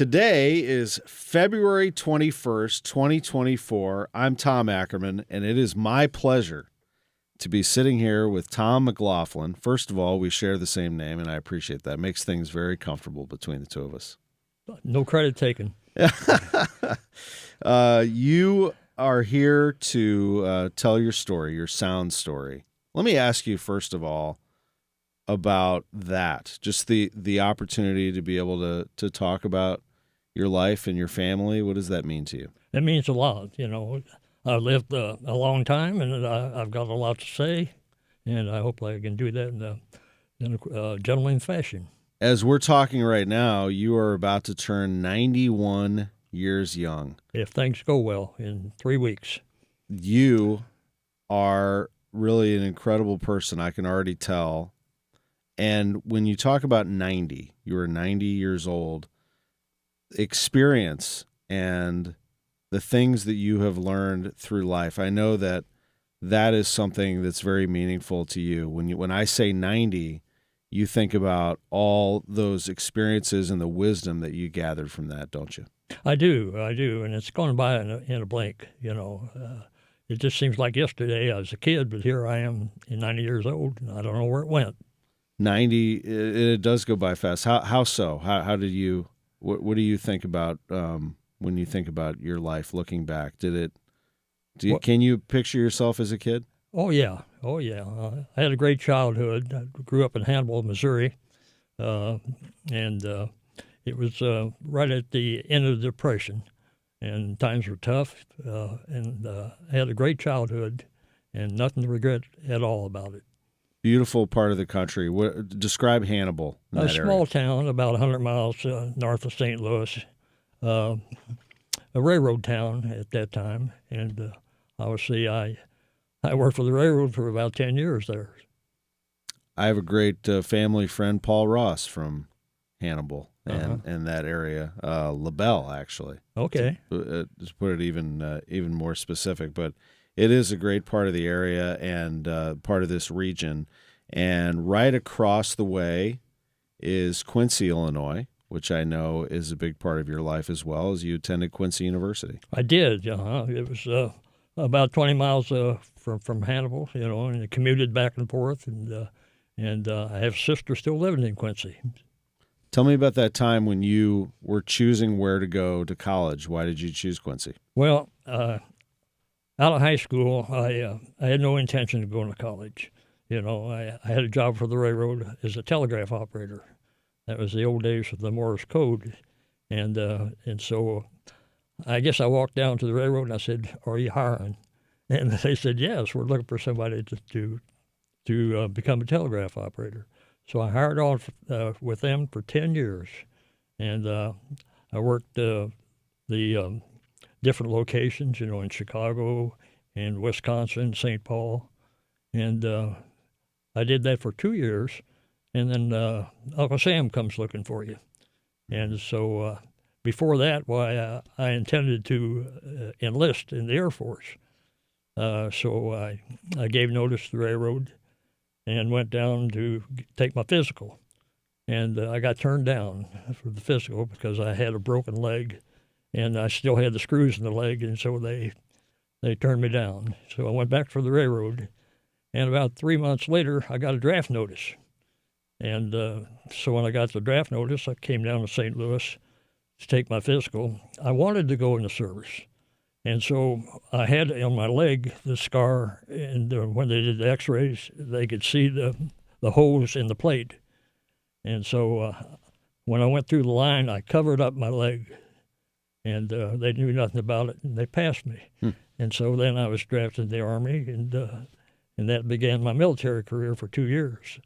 Today is February 21st, 2024. I'm Tom Ackerman, and it is my pleasure to be sitting here with Tom McLaughlin. First of all, we share the same name, and I appreciate that. It makes things very comfortable between the two of us. No credit taken. You are here to tell your story, your sound story. Let me ask you, first of all, about that, just the opportunity to be able to talk about your life and your family. What does that mean to you? It means a lot. I've lived a long time, and I've got a lot to say, and I hope I can do that in a gentlemanly fashion. As we're talking right now, you are about to turn 91 years young. If things go well in 3 weeks. You are really an incredible person, I can already tell. And when you talk about 90, you are 90 years old, experience and the things that you have learned through life, I know that is something that's very meaningful to you. When I say 90, you think about all those experiences and the wisdom that you gathered from that, don't you? I do, and it's gone by in a blink. It just seems like yesterday I was a kid, but here I am in 90 years old, and I don't know where it went. 90, it does go by fast. How so? How did you? What do you think about when you think about your life looking back? Can you picture yourself as a kid? Oh yeah. I had a great childhood. I grew up in Hannibal, Missouri, and it was right at the end of the Depression, and times were tough. And I had a great childhood, and nothing to regret at all about it. Beautiful part of the country. Describe Hannibal. A small town about 100 miles north of St. Louis, a railroad town at that time. And obviously I worked for the railroad for about 10 years there. I have a great family friend, Paul Ross, from Hannibal and that area, LaBelle, actually. Okay. To put it even more specific, but it is a great part of the area and part of this region. And right across the way is Quincy, Illinois, which I know is a big part of your life as well, as you attended Quincy University. I did. It was about 20 miles from Hannibal, and I commuted back and forth. And I have a sister still living in Quincy. Tell me about that time when you were choosing where to go to college. Why did you choose Quincy? Well, out of high school, I had no intention of going to college. I had a job for the railroad as a telegraph operator. That was the old days of the Morse code. And so I guess I walked down to the railroad and I said, "Are you hiring?" And they said, "Yes, we're looking for somebody to become a telegraph operator." So I hired on with them for 10 years. And I worked the different locations, in Chicago and Wisconsin, St. Paul. And I did that for 2 years. And then Uncle Sam comes looking for you. And so before that, I intended to enlist in the Air Force. So I gave notice to the railroad and went down to take my physical. And I got turned down for the physical because I had a broken leg. And I still had the screws in the leg, and so they turned me down. So I went back for the railroad, and about 3 months later, I got a draft notice. And so when I got the draft notice, I came down to St. Louis to take my physical. I wanted to go in the service, and so I had on my leg the scar, and when they did the x-rays, they could see the holes in the plate. And so when I went through the line, I covered up my leg. And they knew nothing about it, and they passed me. And so then I was drafted in the Army, and that began my military career for 2 years.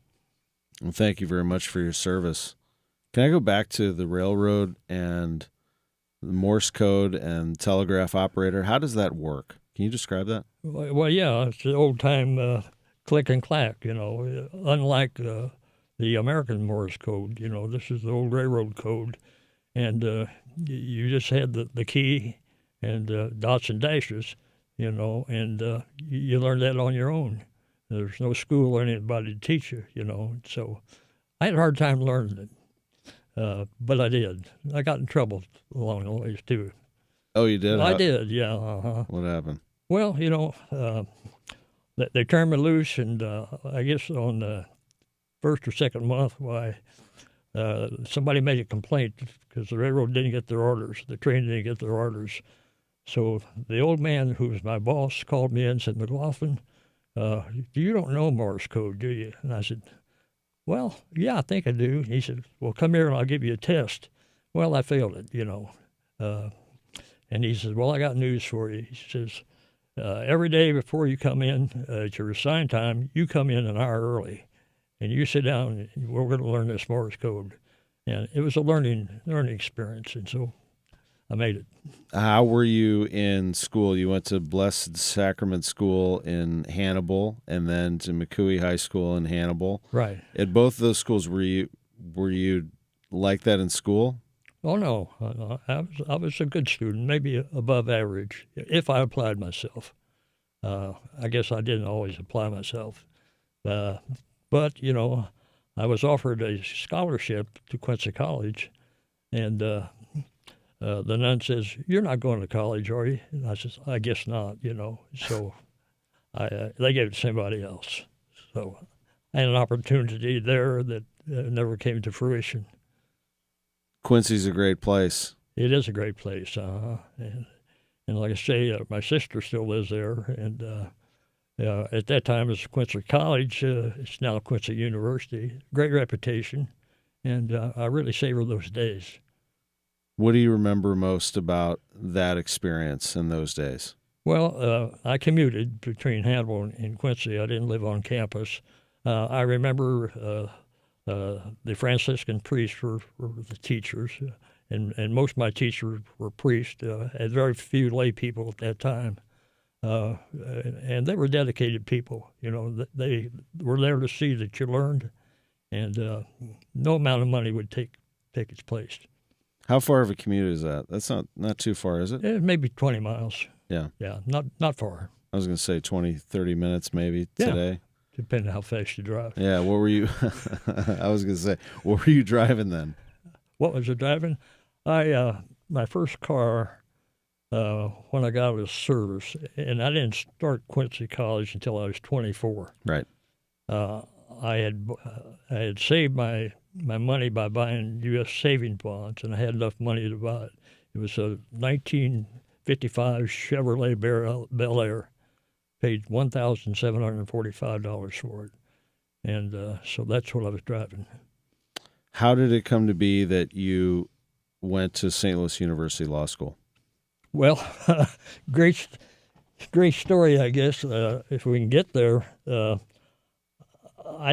Well, thank you very much for your service. Can I go back to the railroad and the Morse code and telegraph operator? How does that work? Can you describe that? Well, yeah, it's the old-time click and clack, unlike the American Morse code. This is the old railroad code. And you just had the key and dots and dashes, and you learned that on your own. There's no school or anybody to teach you, So I had a hard time learning it. but I did. I got in trouble along the ways, too. Oh, you did? I did, yeah. What happened? Well, they turned me loose, and I guess on the first or second month, somebody made a complaint because the railroad didn't get their orders. The train didn't get their orders. So the old man, who was my boss, called me in and said, "McLaughlin, you don't know Morse code, do you?" And I said, "Well, yeah, I think I do." He said, "Well, come here and I'll give you a test." Well, I failed it. And he says, "Well, I got news for you." He says, "Every day before you come in at your assigned time, you come in an hour early, and you sit down, and we're going to learn this Morse code." And it was a learning experience, and so I made it. How were you in school? You went to Blessed Sacrament School in Hannibal, and then to McCooey High School in Hannibal. Right. At both of those schools, were you like that in school? Oh no, I was a good student, maybe above average, if I applied myself. I guess I didn't always apply myself, but I was offered a scholarship to Quincy College, and the nun says, "You're not going to college, are you?" And I says, "I guess not." So they gave it to somebody else. So I had an opportunity there that never came to fruition. Quincy's a great place. It is a great place, and like I say, my sister still lives there, and at that time it was Quincy College. It's now Quincy University. Great reputation, and I really savor those days. What do you remember most about that experience in those days? Well, I commuted between Hannibal and Quincy. I didn't live on campus. I remember the Franciscan priests were the teachers, and most of my teachers were priests. Had very few lay people at that time, and they were dedicated people. They were there to see that you learned, and no amount of money would take its place. How far of a commute is that? That's not too far, is it? Maybe 20 miles. Yeah. Yeah, not far. I was going to say 20, 30 minutes maybe today. Depending on how fast you drive. Yeah, what were you I was going to say, what were you driving then? What was I driving? My first car when I got out of service, and I didn't start Quincy College until I was 24. Right. I had saved my money by buying U.S. savings bonds, and I had enough money to buy it. It was a 1955 Chevrolet Bel Air. Paid $1,745 for it, and so that's what I was driving. How did it come to be that you went to St. Louis University Law School? Well, great story, I guess. If we can get there, I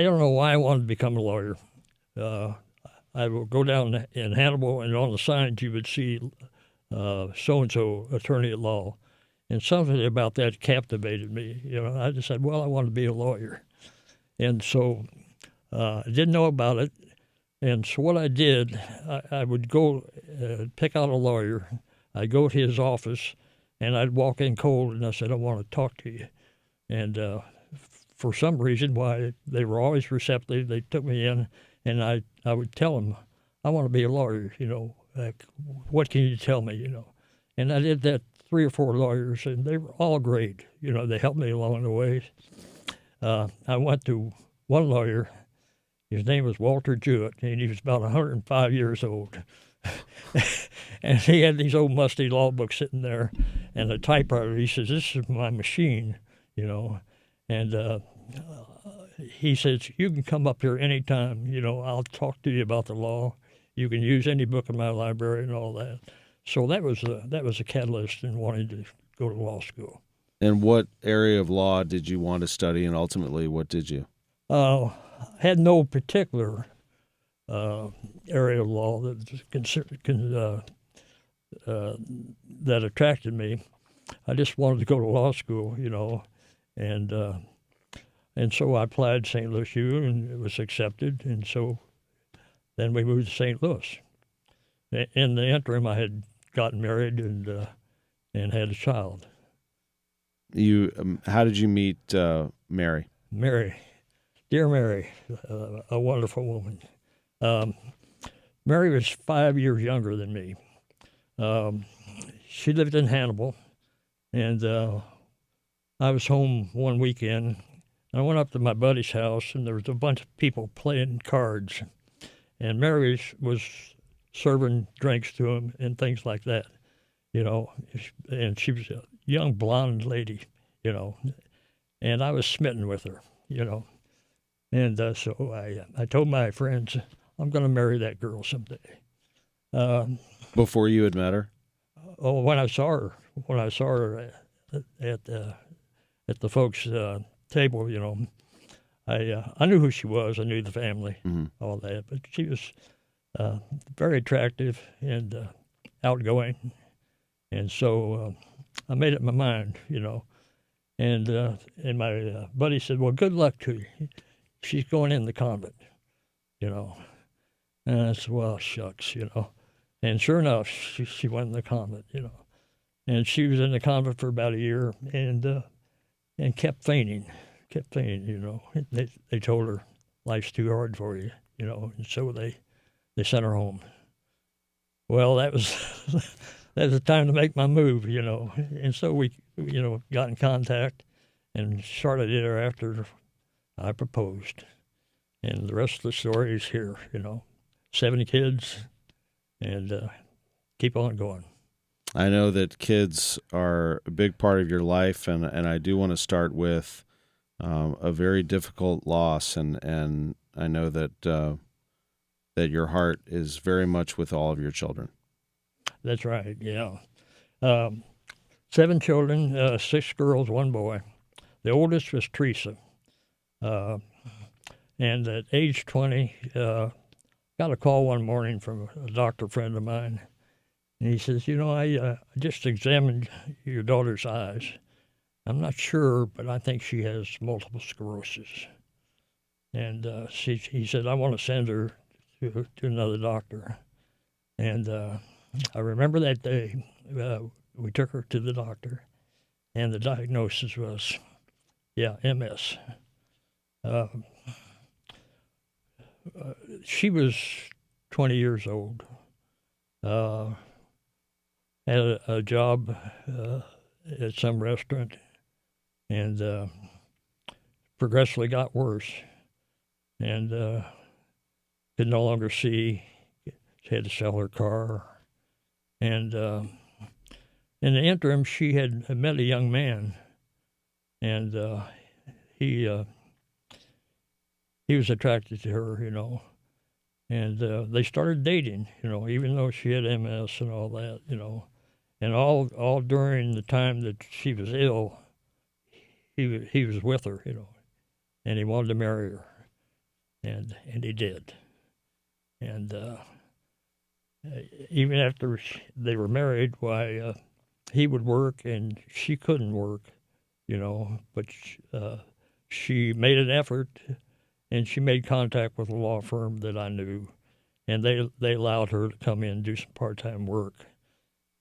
don't know why I wanted to become a lawyer. I would go down in Hannibal, and on the signs you would see so-and-so attorney at law. And something about that captivated me. I just said, well, I want to be a lawyer. And so I didn't know about it. And so what I did, I would go pick out a lawyer. I'd go to his office, and I'd walk in cold, and I said, "I want to talk to you." And for some reason, why they were always receptive, they took me in, and I would tell them, "I want to be a lawyer, like, what can you tell me, And I did that 3 or 4 lawyers, and they were all great. They helped me along the way. I went to one lawyer. His name was Walter Jewett, and he was about 105 years old. And he had these old musty law books sitting there and a typewriter. He says, "This is my machine," And he says, "You can come up here anytime. I'll talk to you about the law. You can use any book in my library and all that." So that was a catalyst in wanting to go to law school. And what area of law did you want to study, and ultimately, what did you? Had no particular area of law that that attracted me. I just wanted to go to law school, and so I applied St. Louis U, and it was accepted, and so then we moved to St. Louis. In the interim, I had gotten married and had a child. How did you meet Mary? Mary, dear Mary, a wonderful woman. Mary was 5 years younger than me. Um, she lived in Hannibal, and I was home one weekend. I went up to my buddy's house, and there was a bunch of people playing cards, and Mary was serving drinks to them and things like that, you know. And she was a young blonde lady, you know, and I was smitten with her, you know. And so I told my friends, I'm going to marry that girl someday. Um, Before you had met her? oh, when I saw her at the folks' table, you know, I knew who she was. I knew the family, all that. But she was very attractive and outgoing, and so I made up my mind, you know. And my buddy said, "Well, good luck to you. She's going in the convent, you know." And I said, "Well, shucks, you know." And sure enough, she went in the convent, you know. And she was in the convent for about a year, and kept fainting, you know. They told her life's too hard for you, you know, and so they sent her home. Well, that was that was the time to make my move, you know. And so we, you know, got in contact, and shortly thereafter, I proposed. And the rest of the story is here, you know. 7 kids, and keep on going. I know that kids are a big part of your life, and I do want to start with a very difficult loss, and I know that that your heart is very much with all of your children. That's right, yeah. 7 children, 6 girls, 1 boy. The oldest was Teresa. And at age 20, got a call one morning from a doctor friend of mine. And he says, "You know, I just examined your daughter's eyes. I'm not sure, but I think she has multiple sclerosis." And he said, "I want to send her to another doctor." And I remember that day, we took her to the doctor, and the diagnosis was, MS. She was 20 years old, had a job at some restaurant, and progressively got worse, and could no longer see. She had to sell her car, and in the interim, she had met a young man, and he was attracted to her, you know, and they started dating, you know, even though she had MS and all that, you know, and all during the time that she was ill, he was with her, you know, and he wanted to marry her, and he did, and even after they were married, why he would work and she couldn't work, you know, but she made an effort, and she made contact with a law firm that I knew, and they allowed her to come in and do some part-time work.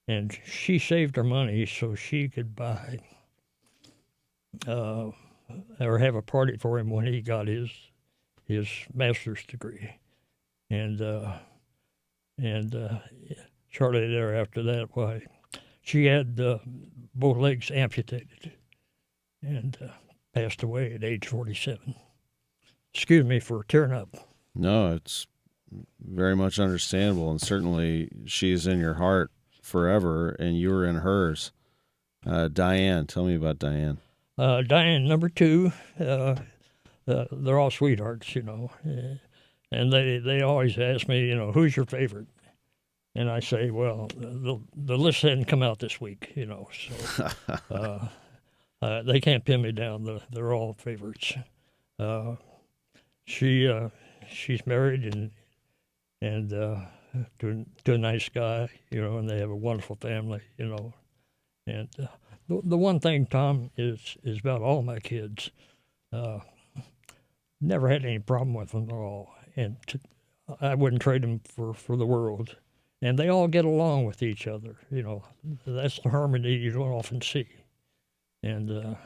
And she saved her money so she could buy or have a party for him when he got his master's degree. And shortly thereafter that, why, she had both legs amputated and passed away at age 47. Excuse me for tearing up. No, it's very much understandable, and certainly she's in your heart forever, and you were in hers. Diane, tell me about Diane. Diane, number 2, they're all sweethearts, you know, and they always ask me, you know, who's your favorite? And I say, well, the list hadn't come out this week, you know, so they can't pin me down. They're all favorites. She's married and to a nice guy, you know, and they have a wonderful family, you know. And the one thing, Tom, is about all my kids. Never had any problem with them at all, and I wouldn't trade them for the world. And they all get along with each other, you know. That's the harmony you don't often see. And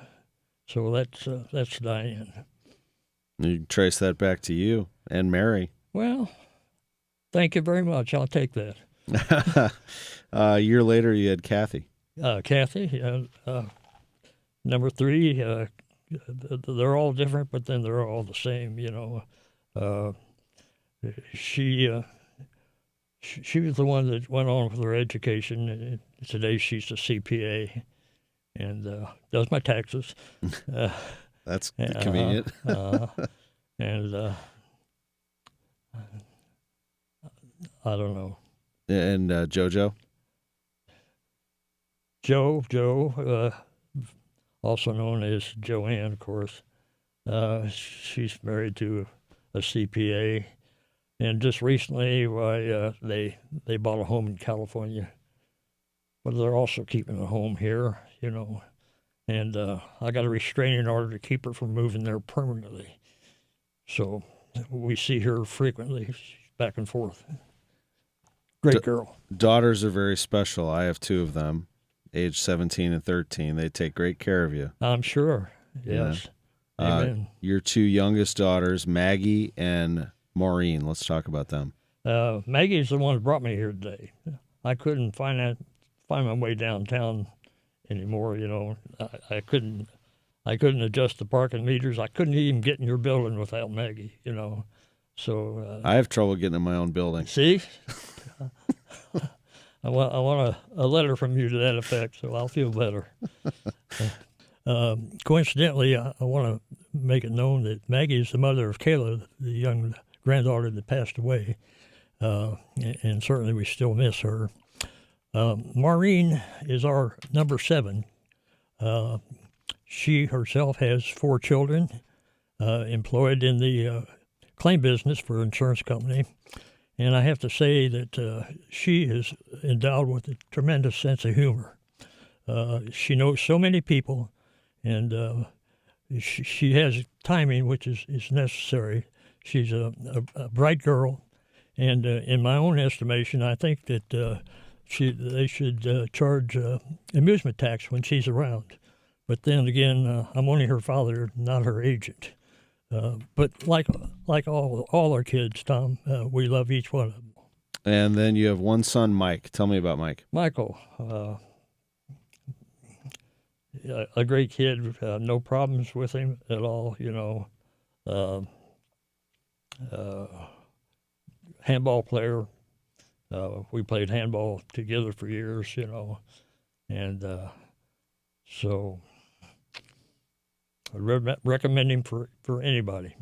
so that's Diane. You can trace that back to you and Mary. Well, Thank you very much. I'll take that. A year later, you had Kathy. Kathy, number 3. They're all different, but then they're all the same. She was the one that went on with her education. And today she's a CPA and does my taxes. That's convenient. And I don't know. And JoJo? Joe, also known as Joanne, of course. She's married to a CPA. And just recently, they bought a home in California. But they're also keeping a home here, And I got a restraining order to keep her from moving there permanently. So we see her frequently, back and forth. Great girl. Daughters are very special. I have 2 of them, age 17 and 13. They take great care of you. I'm sure. Yes. Yeah. Amen. Your 2 youngest daughters, Maggie and Maureen. Let's talk about them. Maggie's the one that brought me here today. I couldn't find my way downtown anymore. I couldn't adjust the parking meters. I couldn't even get in your building without Maggie. So I have trouble getting in my own building. See, I want a letter from you to that effect, so I'll feel better. Coincidentally, I want to make it known that Maggie is the mother of Kayla, the young granddaughter that passed away, and certainly we still miss her. Maureen is our number 7. She herself has 4 children, employed in the claim business for an insurance company. And I have to say that she is endowed with a tremendous sense of humor. She knows so many people, and she has timing, which is necessary. She's a bright girl, and in my own estimation, I think that they should charge amusement tax when she's around. But then again, I'm only her father, not her agent. But like all our kids, Tom, we love each one of them. And then you have one son, Mike. Tell me about Mike. Michael, a great kid, no problems with him at all, handball player. We played handball together for years, and so I recommend him for anybody.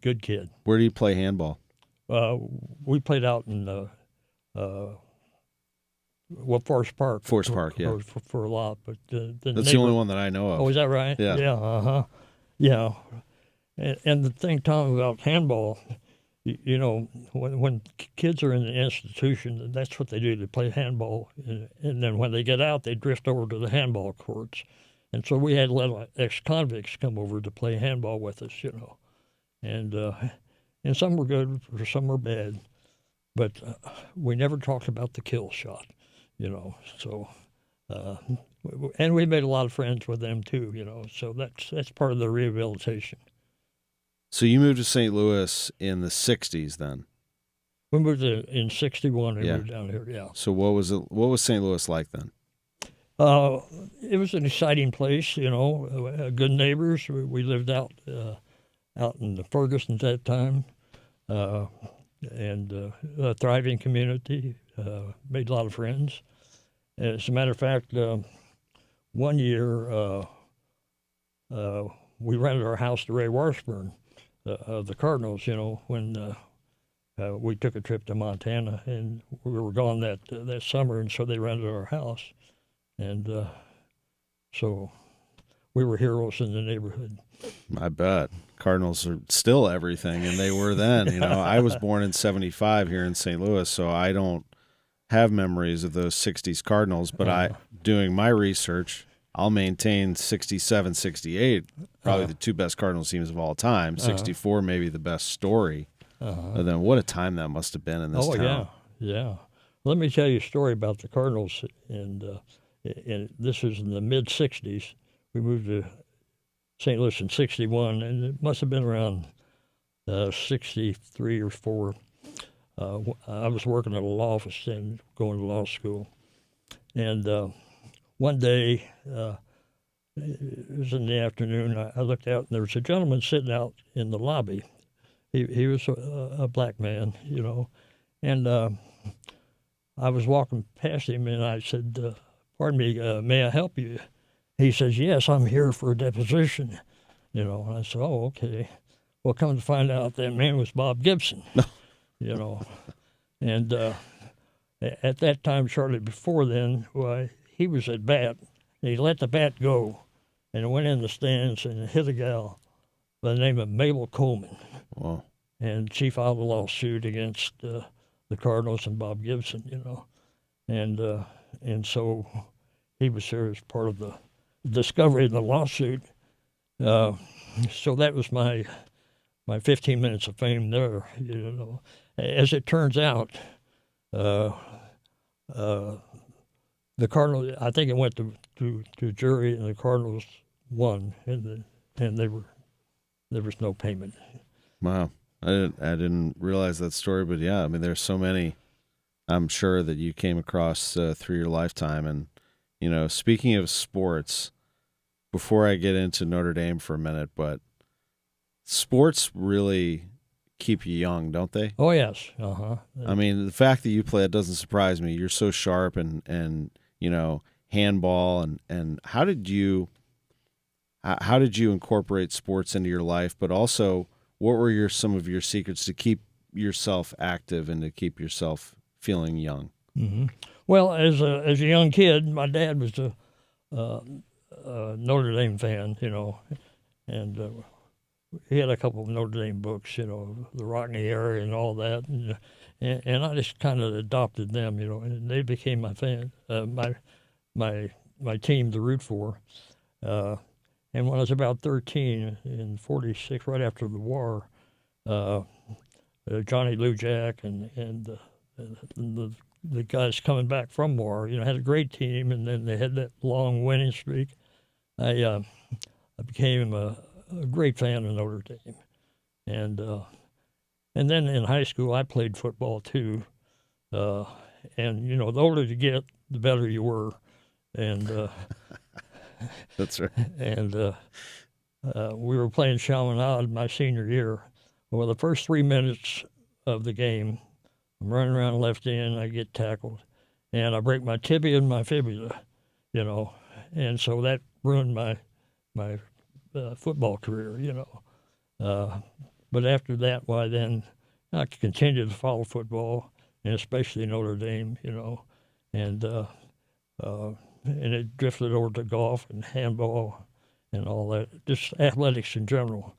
Good kid. Where do you play handball? We played out in Forest Park. Forest Park, yeah. For a lot, but that's the only one that I know of. Oh, is that right? Yeah. Yeah. Yeah. And the thing, Tom, about handball, when kids are in an institution, that's what they do. They play handball, and then when they get out, they drift over to the handball courts. And so we had a lot of ex-convicts come over to play handball with us, and some were good, or some were bad, but we never talked about the kill shot, So, and we made a lot of friends with them too, So that's part of the rehabilitation. So you moved to St. Louis in the '60s, then? We moved in '61. We moved down here. Yeah. So what was St. Louis like then? It was an exciting place, good neighbors. We lived out in the Ferguson at that time, and a thriving community, made a lot of friends. As a matter of fact, one year we rented our house to Ray Washburn of the Cardinals, when we took a trip to Montana, and we were gone that summer, and so they rented our house. And so we were heroes in the neighborhood. I bet. Cardinals are still everything, and they were then. I was born in '75 here in St. Louis, so I don't have memories of those '60s Cardinals, but doing my research, I'll maintain '67, '68, probably the 2 best Cardinals teams of all time. '64 maybe the best story. But then what a time that must have been in this town. Yeah. Let me tell you a story about the Cardinals, and this was in the mid-'60s. We moved to St. Louis in '61, and it must have been around 63 or 4. I was working at a law office and going to law school. And one day, it was in the afternoon, I looked out and there was a gentleman sitting out in the lobby. He was a black man, you know. And I was walking past him and I said, pardon me, may I help you? He says, yes, I'm here for a deposition. You know, and I said, oh, okay. Well, come to find out, that man was Bob Gibson, you know. And at that time, shortly before then, why, he was at bat. He let the bat go and went in the stands and hit a gal by the name of Mabel Coleman. Wow. And she filed a lawsuit against the Cardinals and Bob Gibson, you know. And so he was there as part of the discovery of the lawsuit. So that was my 15 minutes of fame there, you know. As it turns out, the Cardinals, I think it went to jury, and the Cardinals won, and there was no payment. Wow. I didn't realize that story, but yeah, I mean, there's so many, I'm sure, that you came across through your lifetime. And, you know, speaking of sports, before I get into Notre Dame for a minute, but sports really keep you young, don't they? Oh, yes. Uh-huh. I mean, the fact that you play it doesn't surprise me. You're so sharp and you know, handball, and how did you incorporate sports into your life, but also what were some of your secrets to keep yourself active and to keep yourself feeling young? Mm-hmm. Well, as a young kid, my dad was a Notre Dame fan, you know, and he had a couple of Notre Dame books, you know, the Rockney area and all that, and I just kind of adopted them, you know, and they became my fan, my team to root for. And when I was about 13, in '46, right after the war, Johnny Lou Jack and the guys coming back from war, you know, had a great team, and then they had that long winning streak. I became a great fan of Notre Dame, and then in high school I played football too, and you know, the older you get, the better you were, and That's right. And we were playing Chaminade my senior year. Well, the first 3 minutes of the game, I'm running around left end, I get tackled, and I break my tibia and my fibula, you know, and so that ruined my football career, you know. But after that, why then I continued to follow football, and especially Notre Dame, you know, and it drifted over to golf and handball and all that, just athletics in general.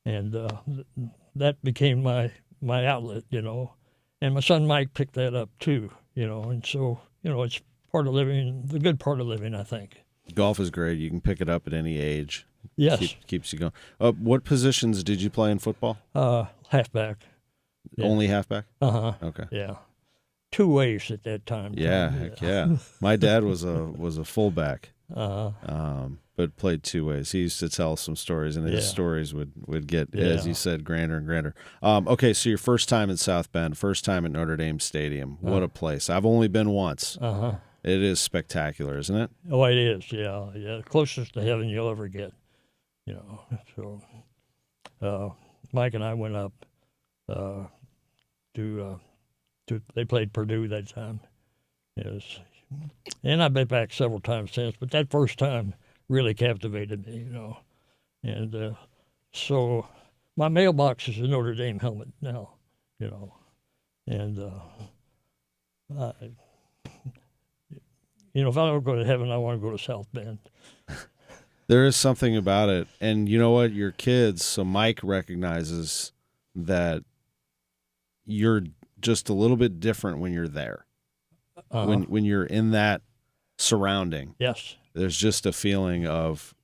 And that became my outlet, you know. And my son Mike picked that up too, you know. And so, you know, it's part of living, the good part of living, I think. Golf is great. You can pick it up at any age. Yes. Keeps you going. What positions did you play in football? Halfback. Yeah. Only halfback? Uh-huh. Okay. Yeah. Two ways at that time. Yeah, heck yeah. My dad was a fullback, but played two ways. He used to tell some stories, and his stories would get, as you said, grander and grander. Okay, so your first time in South Bend, first time at Notre Dame Stadium. What a place. I've only been once. It is spectacular, isn't it? Oh, it is, yeah. Closest to heaven you'll ever get, you know. So Mike and I went up to they played Purdue that time. Yes. And I've been back several times since, but that first time really captivated me, you know. And so my mailbox is a Notre Dame helmet now, you know. And, you know, if I don't go to heaven, I want to go to South Bend. There is something about it. And you know what? Your kids, so Mike recognizes that you're just a little bit different when you're there. When you're in that surrounding. Yes. There's just a feeling of,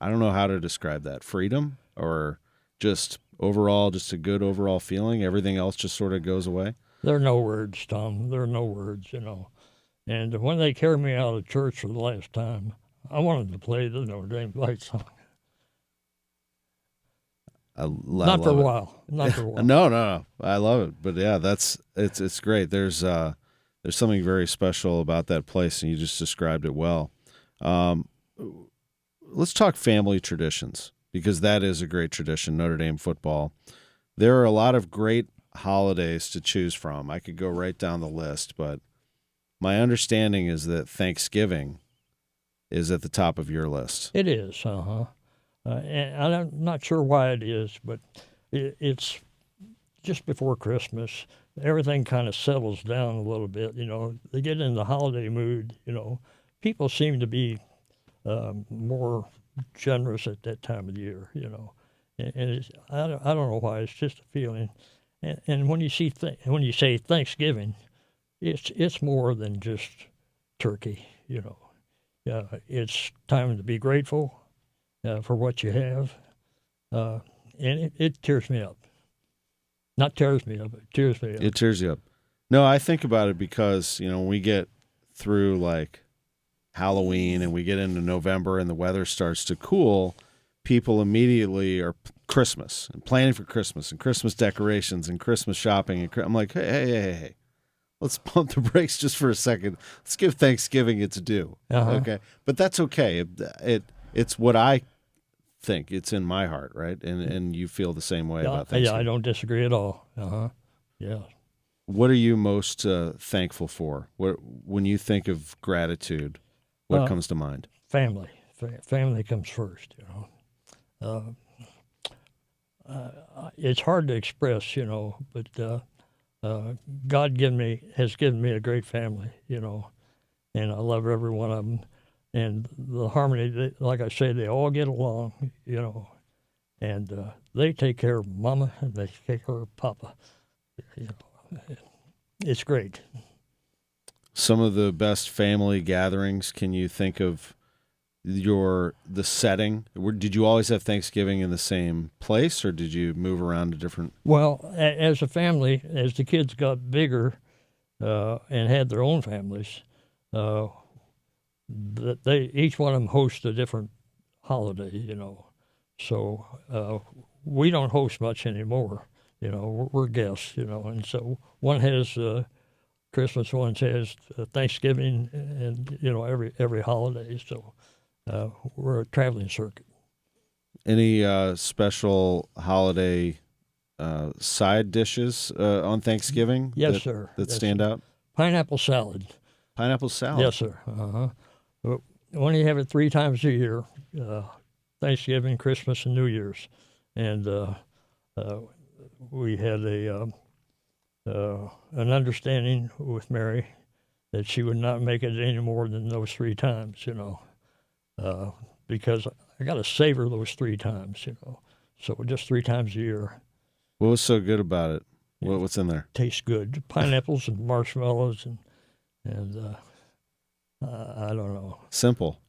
I don't know how to describe that, freedom, or just overall, just a good overall feeling. Everything else just sort of goes away. There are no words, Tom. There are no words, you know. And when they carried me out of church for the last time, I wanted to play the Notre Dame fight song. Not for a while. Not for a while. No. I love it. But yeah, it's great. There's something very special about that place, and you just described it well. Um, let's talk family traditions, because that is a great tradition, Notre Dame football. There are a lot of great holidays to choose from. I could go right down the list, but my understanding is that Thanksgiving is at the top of your list. It is, and I'm not sure why it is, but it's just before Christmas. Everything kind of settles down a little bit. They get in the holiday mood. People seem to be more generous at that time of the year. And I don't know why. It's just a feeling. And when you say Thanksgiving, it's more than just turkey. It's time to be grateful for what you have, and it tears me up. Not tears me up, it tears me up. It tears you up. No, I think about it because, when we get through like Halloween and we get into November and the weather starts to cool, people immediately are Christmas and planning for Christmas and Christmas decorations and Christmas shopping. And I'm like, hey. Let's pump the brakes just for a second. Let's give Thanksgiving its due. Okay. But that's okay. It's what I think. It's in my heart, right? And you feel the same way about Thanksgiving. Yeah, I don't disagree at all. Yeah. What are you most thankful for? When you think of gratitude, what comes to mind? Family. Family comes first, it's hard to express, but God has given me a great family, and I love every one of them. And the harmony, like I say, they all get along, and they take care of Mama and they take care of Papa. It's great. Some of the best family gatherings, can you think of the setting? Did you always have Thanksgiving in the same place, or did you move around to different? Well, as a family, as the kids got bigger and had their own families, they each one of them host a different holiday, So we don't host much anymore, We're guests, and so one has Christmas, one has Thanksgiving, and every holiday. So. We're a traveling circuit. Any special holiday side dishes on Thanksgiving? Yes, sir. That stand out? Pineapple salad. Pineapple salad? Yes, sir. We only have it 3 times a year, Thanksgiving, Christmas, and New Year's. And we had an understanding with Mary that she would not make it any more than those 3 times, because I got to savor those 3 times, So just 3 times a year. What was so good about it? What's in there? Tastes good. Pineapples and marshmallows and I don't know. Simple.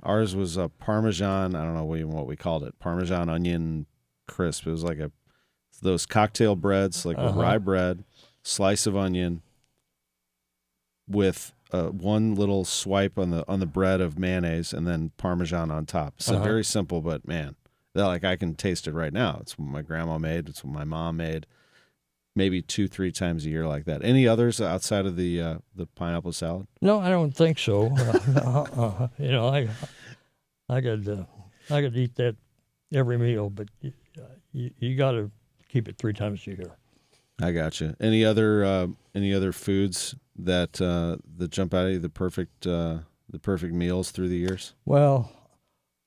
Ours was a Parmesan, I don't know even what we called it, Parmesan onion crisp. It was like those cocktail breads, like a rye bread, slice of onion with one little swipe on the bread of mayonnaise, and then Parmesan on top. So very simple, but man, I can taste it right now. It's what my grandma made. It's what my mom made. Maybe 2-3 times a year like that. Any others outside of the pineapple salad? No, I don't think so. I could eat that every meal, but you got to keep it 3 times a year. I got you. Any other foods that jump out at you? The perfect meals through the years? Well,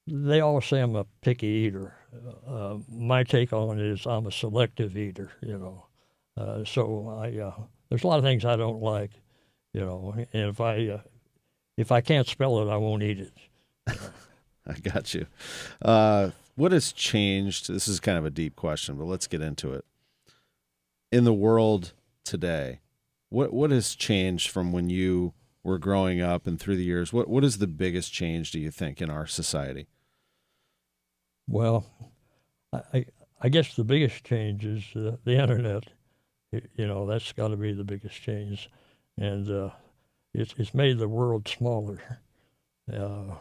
they all say I'm a picky eater. My take on it is I'm a selective eater. So there's a lot of things I don't like. And if I can't spell it, I won't eat it. I got you. What has changed? This is kind of a deep question, but let's get into it. In the world today, what has changed from when you were growing up and through the years? What is the biggest change, do you think, in our society? Well, I guess the biggest change is the internet. That's got to be the biggest change, and it's made the world smaller, and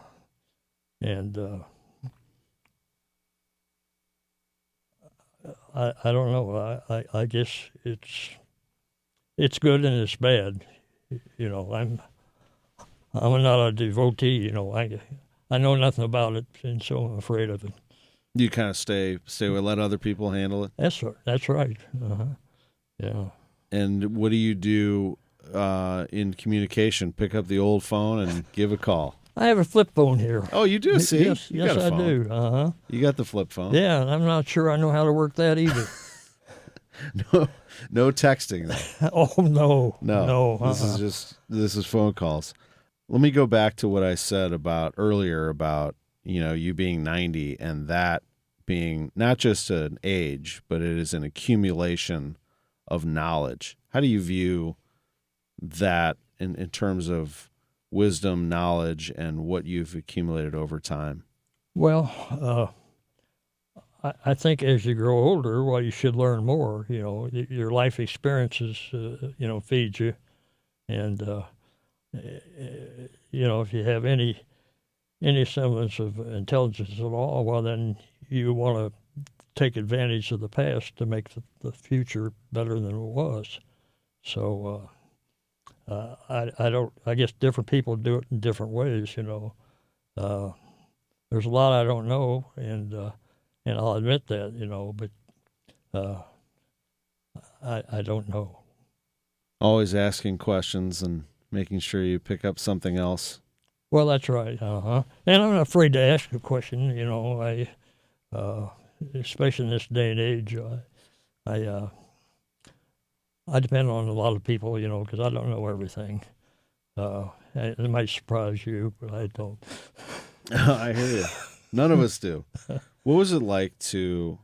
I don't know. I guess it's good and it's bad. You know, I'm not a devotee. You know, I know nothing about it, and so I'm afraid of it. You kind of stay away, let other people handle it. That's right. Yeah. And what do you do in communication? Pick up the old phone and give a call. I have a flip phone here. Oh, you do? See, Yes, you yes, got a I phone. do. You got the flip phone. Yeah, and I'm not sure I know how to work that either. No texting though. Oh no, No, no. this is phone calls. Let me go back to what I said about earlier about you being 90 and that being not just an age, but it is an accumulation of knowledge. How do you view that in terms of wisdom, knowledge, and what you've accumulated over time? Well, I think as you grow older, well, you should learn more. You know, your life experiences, feed you, and if you have any semblance of intelligence at all, well, then you want to take advantage of the past to make the future better than it was. So I don't. I guess different people do it in different ways. There's a lot I don't know, and I'll admit that. But I don't know. Always asking questions and making sure you pick up something else. Well, that's right. And I'm not afraid to ask a question. Especially in this day and age, I depend on a lot of people, because I don't know everything. It might surprise you, but I don't. I hear you. None of us do. What was it like to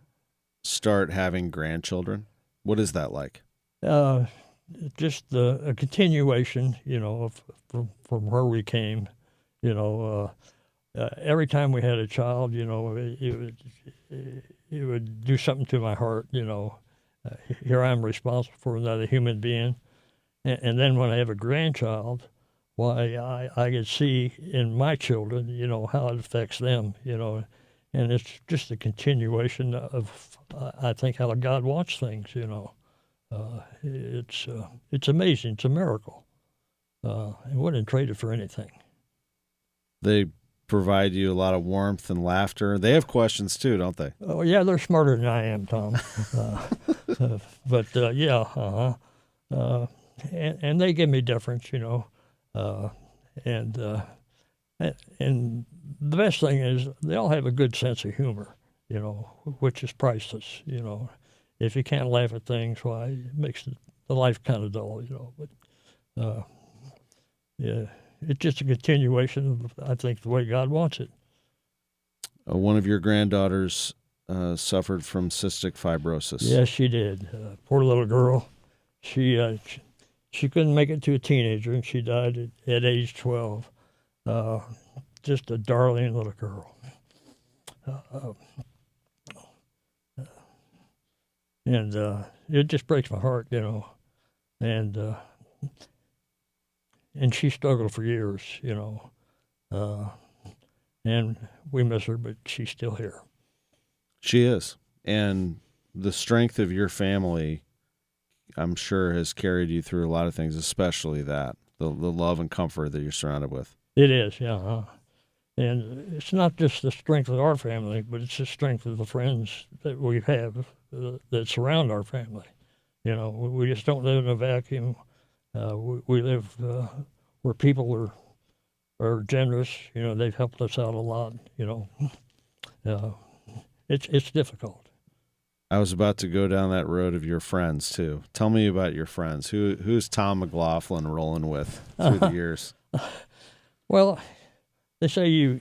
start having grandchildren? What is that like? Just a continuation, from where we came. Every time we had a child, it would do something to my heart. Here I am responsible for another human being, and then when I have a grandchild, why I could see in my children, how it affects them, and it's just a continuation of, I think, how God wants things. It's amazing. It's a miracle. I wouldn't trade it for anything. They provide you a lot of warmth and laughter. They have questions too, don't they? Oh yeah, they're smarter than I am, Tom. But yeah, and they give me deference, and the best thing is they all have a good sense of humor, which is priceless. If you can't laugh at things, why it makes the life kind of dull, But yeah, it's just a continuation of, I think, the way God wants it. One of your granddaughters suffered from cystic fibrosis. Yes, she did. Poor little girl. She couldn't make it to a teenager, and she died at age 12. Just a darling little girl. And it just breaks my heart, And she struggled for years, and we miss her, but she's still here. She is. And the strength of your family, I'm sure, has carried you through a lot of things, especially that, the love and comfort that you're surrounded with. It is, yeah. And it's not just the strength of our family, but it's the strength of the friends that we have that surround our family. We just don't live in a vacuum. We live where people are generous. They've helped us out a lot. It's difficult. I was about to go down that road of your friends too. Tell me about your friends. Who's Tom McLaughlin rolling with through the years? Well, they say you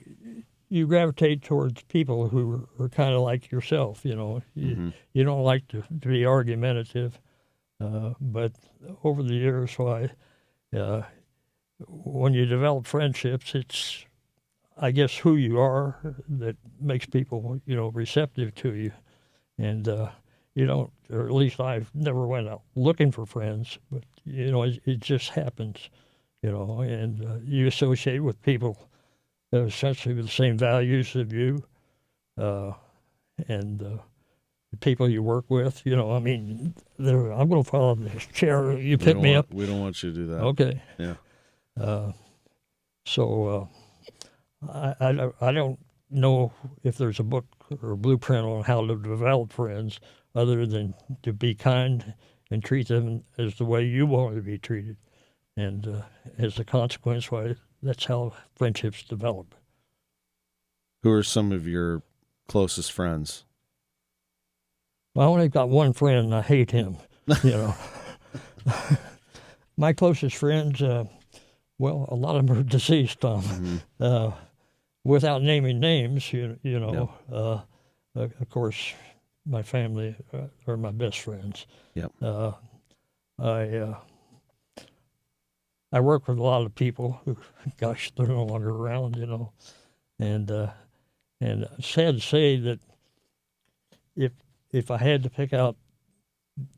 gravitate towards people who are kind of like yourself. You don't like to be argumentative, but over the years, when you develop friendships, it's, I guess, who you are that makes people, receptive to you. And you don't, or at least I've never went out looking for friends, but, it just happens, and you associate with people essentially with the same values as you. And the people you work with. I mean, I'm going to fall off this chair. You pick me up. We don't want you to do that. Okay. Yeah. So I don't know if there's a book or blueprint on how to develop friends other than to be kind and treat them as the way you want to be treated. And as a consequence, that's how friendships develop. Who are some of your closest friends? Well, I only got one friend, and I hate him. My closest friends, well, a lot of them are deceased, Tom. Mm-hmm. Without naming names, of course, my family are my best friends. Yep. I work with a lot of people who, gosh, they're no longer around, and sad to say that if I had to pick out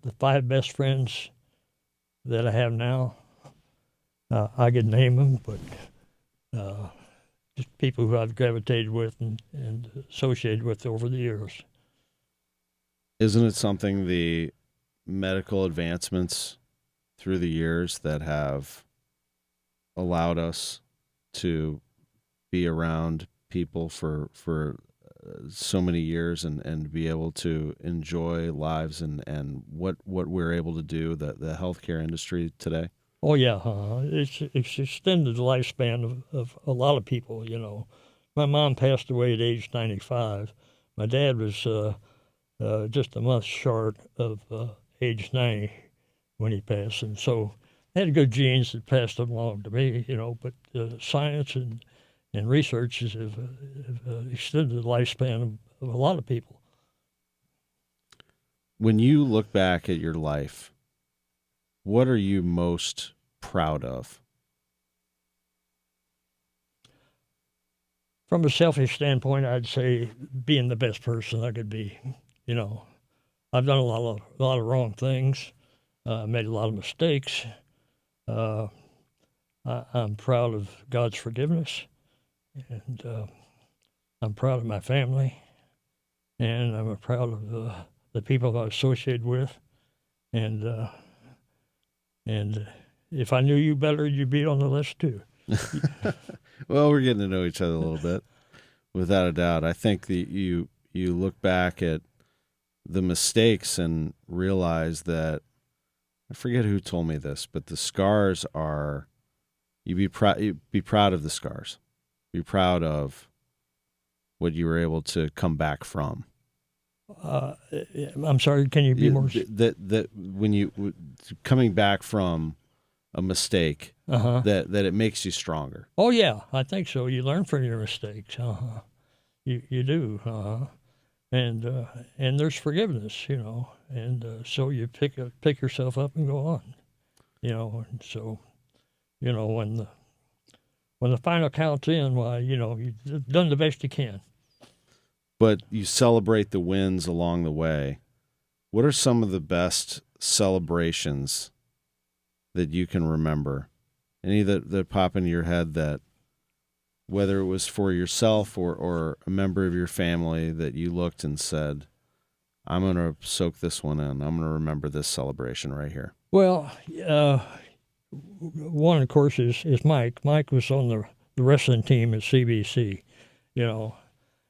the 5 best friends that I have now, I could name them, but just people who I've gravitated with and associated with over the years. Isn't it something, the medical advancements through the years that have allowed us to be around people for so many years and be able to enjoy lives and what we're able to do, the healthcare industry today? Oh yeah, it's extended the lifespan of a lot of people. My mom passed away at age 95. My dad was just a month short of age 90 when he passed, and so I had good genes that passed them along to me. But science and research have extended the lifespan of a lot of people. When you look back at your life, what are you most proud of? From a selfish standpoint, I'd say being the best person I could be. I've done a lot of wrong things, made a lot of mistakes. I'm proud of God's forgiveness, and I'm proud of my family, and I'm proud of the people I associate with, and if I knew you better, you'd be on the list too. Well, we're getting to know each other a little bit, without a doubt. I think that you look back at the mistakes and realize that, I forget who told me this, but the scars are, you be proud of the scars. Be proud of what you were able to come back from. I'm sorry, can you be more? That when you coming back from a mistake, that it makes you stronger. Oh yeah, I think so. You learn from your mistakes. You do. And there's forgiveness, and so you pick yourself up and go on, and so, when the final count's in, why, you've done the best you can. But you celebrate the wins along the way. What are some of the best celebrations that you can remember? Any that pop into your head, that whether it was for yourself or a member of your family, that you looked and said, I'm going to soak this one in. I'm going to remember this celebration right here. Well, one, of course, is Mike. Mike was on the wrestling team at CBC, and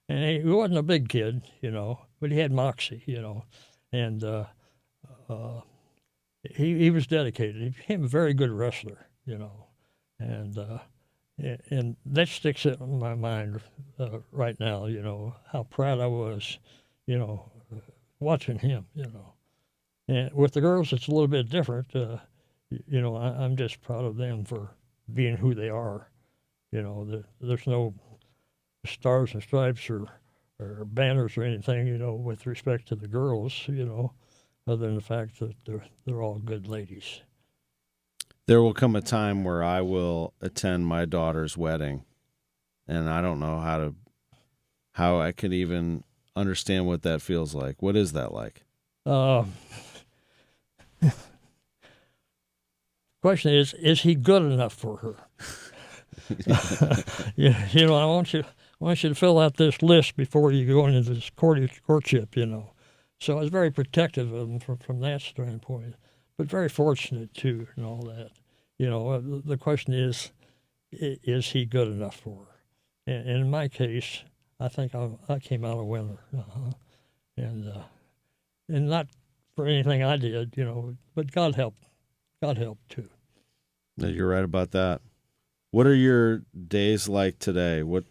he wasn't a big kid, but he had moxie, and he was dedicated. He became a very good wrestler, and that sticks in my mind right now, how proud I was, watching him, And with the girls, it's a little bit different. I'm just proud of them for being who they are. There's no stars and stripes or banners or anything, with respect to the girls, other than the fact that they're all good ladies. There will come a time where I will attend my daughter's wedding, and I don't know how I could even understand what that feels like. What is that like? Question is he good enough for her? I want you to fill out this list before you go into this courtship, So I was very protective of him from that standpoint, but very fortunate too, and all that. The question is he good enough for her? And in my case, I think I came out a winner, and not for anything I did, but God helped. God helped too. You're right about that. What are your days like today? What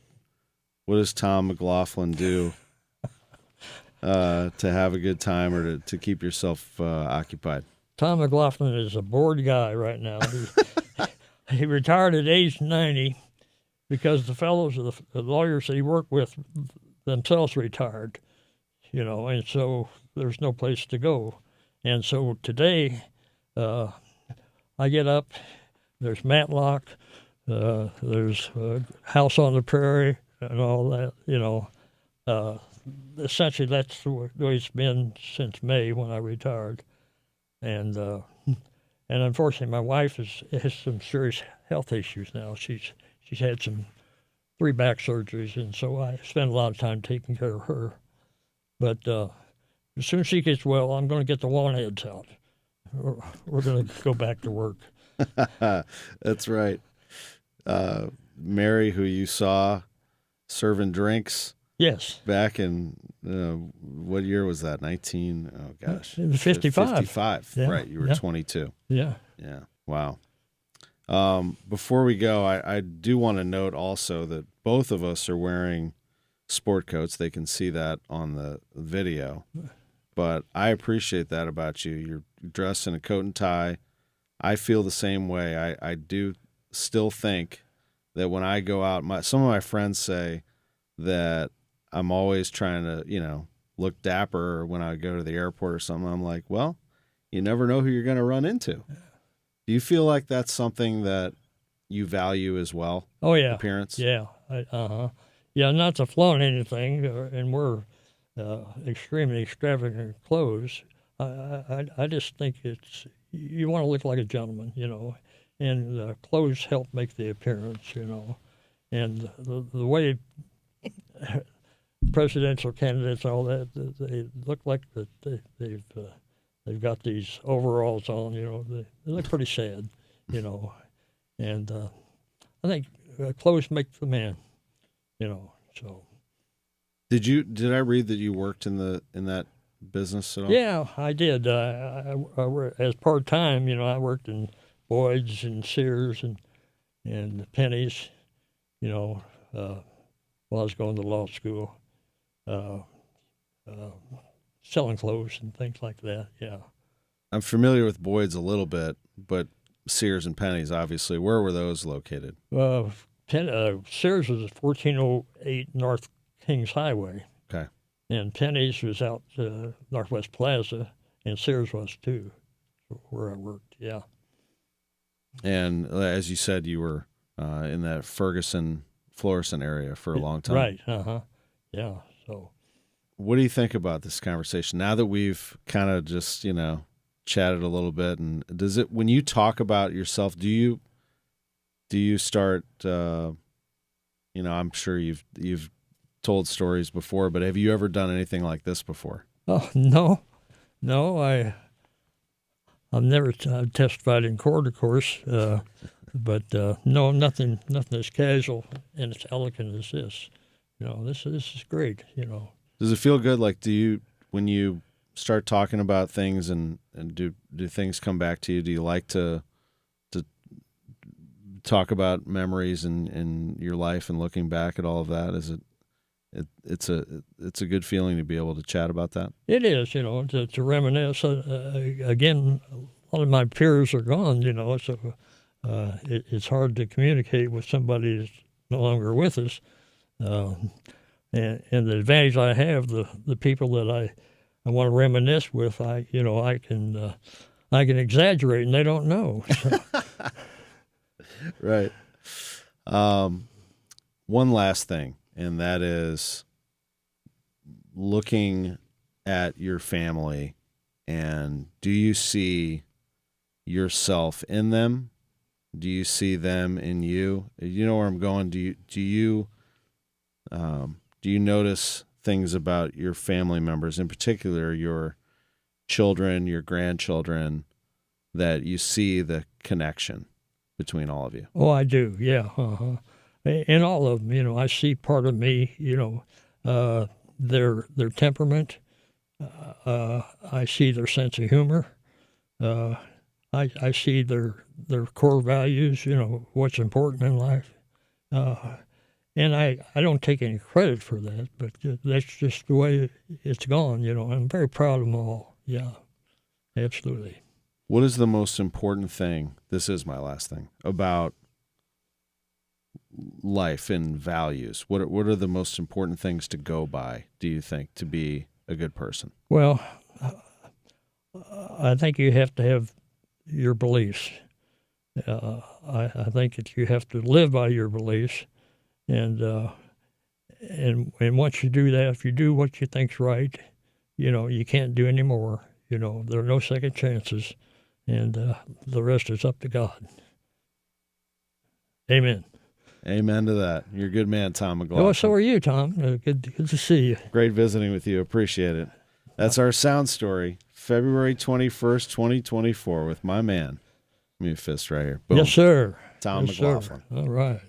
does Tom McLaughlin do to have a good time or to keep yourself occupied? Tom McLaughlin is a bored guy right now. He retired at age 90 because the fellows, the lawyers that he worked with themselves retired, and so there's no place to go. And so today, I get up, there's Matlock, there's House on the Prairie, and all that, essentially that's the way it's been since May when I retired. And unfortunately, my wife has some serious health issues now. She's had 3 back surgeries, and so I spend a lot of time taking care of her. But as soon as she gets well, I'm going to get the lawn heads out. We're going to go back to work. That's right. Mary, who you saw serving drinks. Yes. Back in, what year was that? 19, oh gosh. It was 55. 55, yeah. Right. You were 22. Yeah. Yeah. Wow. Before we go, I do want to note also that both of us are wearing sport coats. They can see that on the video. But I appreciate that about you. You're dressed in a coat and tie. I feel the same way. I do still think that when I go out, some of my friends say that I'm always trying to, look dapper when I go to the airport or something. I'm like, well, you never know who you're going to run into. Do you feel like that's something that you value as well? Oh, yeah. Appearance? Yeah. Yeah, not to flaunt anything, and we're extremely extravagant clothes. I just think you want to look like a gentleman, and clothes help make the appearance, and the way presidential candidates and all that, they look like that they've got these overalls on, they look pretty sad, and I think clothes make the man, so. Did I read that you worked in that business at all? Yeah, I did. I as part-time, I worked in Boyd's and Sears and Penny's, while I was going to law school, selling clothes and things like that, yeah. I'm familiar with Boyd's a little bit, but Sears and Penny's, obviously. Where were those located? Sears was at 1408 North Kings Highway. Okay. And Penny's was out Northwest Plaza, and Sears was too, where I worked, yeah. And as you said, you were in that Ferguson, Florissant area for a long time. Right, yeah, so. What do you think about this conversation now that we've kind of just, chatted a little bit? And when you talk about yourself, do you start, I'm sure you've told stories before, but have you ever done anything like this before? Oh, no, I've never testified in court, of course, but no, nothing as casual and as elegant as this. This is great. Does it feel good? Like, when you start talking about things and do things come back to you? Do you like to talk about memories in your life and looking back at all of that? Is it's a good feeling to be able to chat about that? It is, to reminisce. Again, a lot of my peers are gone, so it's hard to communicate with somebody that's no longer with us. And the advantage I have, the people that I want to reminisce with, I can exaggerate and they don't know. So. Right. One last thing, and that is looking at your family, and do you see yourself in them? Do you see them in you? You know where I'm going. Do you notice things about your family members, in particular your children, your grandchildren, that you see the connection between all of you? Oh, I do, yeah. And all of them, I see part of me, their temperament. I see their sense of humor. I see their core values, what's important in life. And I don't take any credit for that, but that's just the way it's gone, I'm very proud of them all. Yeah, absolutely. What is the most important thing, this is my last thing, about life and values? What are the most important things to go by, do you think, to be a good person? Well, I think you have to have your beliefs. I think that you have to live by your beliefs, and once you do that, if you do what you think's right, you can't do any more. There are no second chances, and the rest is up to God. Amen. Amen to that. You're a good man, Tom McLaughlin. Well, so are you, Tom. Good to see you. Great visiting with you. Appreciate it. That's our Sound Story, February 21st, 2024, with my man. Give me a fist right here. Boom. Yes, sir. Tom Yes, McLaughlin. Sir. All right.